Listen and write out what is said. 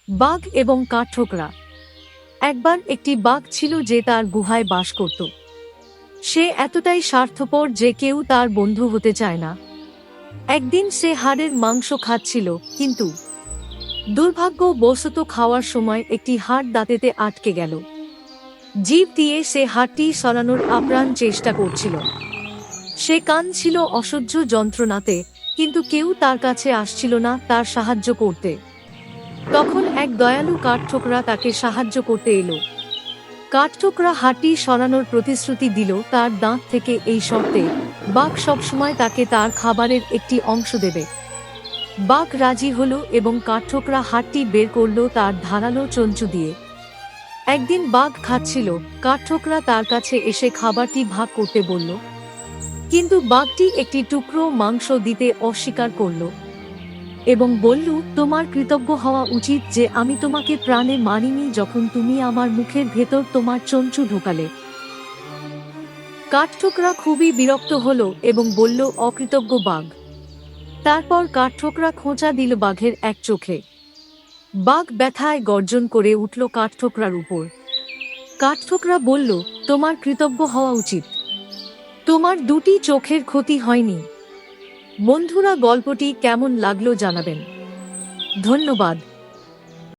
বাঘ এবং কাঠঠোকরা। একবার একটি বাঘ ছিল যে তার গুহায় বাস করত। সে এতটাই স্বার্থপর যে কেউ তার বন্ধু হতে চায় না। একদিন সে হাড়ের মাংস খাচ্ছিল, কিন্তু দুর্ভাগ্যবশত খাওয়ার সময় একটি হাড় দাঁতেতে আটকে গেল। জিভ দিয়ে সে হাড়টি সরানোর আপ্রাণ চেষ্টা করছিল। সে কাঁদছিল অসহ্য যন্ত্রণাতে, কিন্তু কেউ তার কাছে আসছিল না তার সাহায্য করতে। তখন এক দয়ালু কাঠঠোকরা তাকে সাহায্য করতে এলো। কাঠঠোকরা হাড়টি সরানোর প্রতিশ্রুতি দিল তার দাঁত থেকে, এই শর্তে বাঘ সবসময় তাকে তার খাবারের একটি অংশ দেবে। বাঘ রাজি হলো এবং কাঠঠোকরা হাড়টি বের করল তার ধারালো চঞ্চু দিয়ে। একদিন বাঘ খাচ্ছিল, কাঠঠোকরা তার কাছে এসে খাবারটি ভাগ করতে বলল, কিন্তু বাঘটি একটি টুকরো মাংস দিতে অস্বীকার করল এবং বলল, তোমার কৃতজ্ঞ হওয়া উচিত যে আমি তোমাকে প্রাণে মারিনি যখন তুমি আমার মুখের ভেতর তোমার চঞ্চু ঢোকালে। কাঠঠোকরা খুবই বিরক্ত হলো এবং বলল, অকৃতজ্ঞ বাঘ। তারপর কাঠঠোকরা খোঁচা দিল বাঘের এক চোখে। বাঘ ব্যথায় গর্জন করে উঠল কাঠঠোকরার উপর। কাঠঠোকরা বলল, তোমার কৃতজ্ঞ হওয়া উচিত, তোমার দুটি চোখের ক্ষতি হয়নি। বন্ধুরা, গল্পটি কেমন লাগলো জানাবেন। ধন্যবাদ।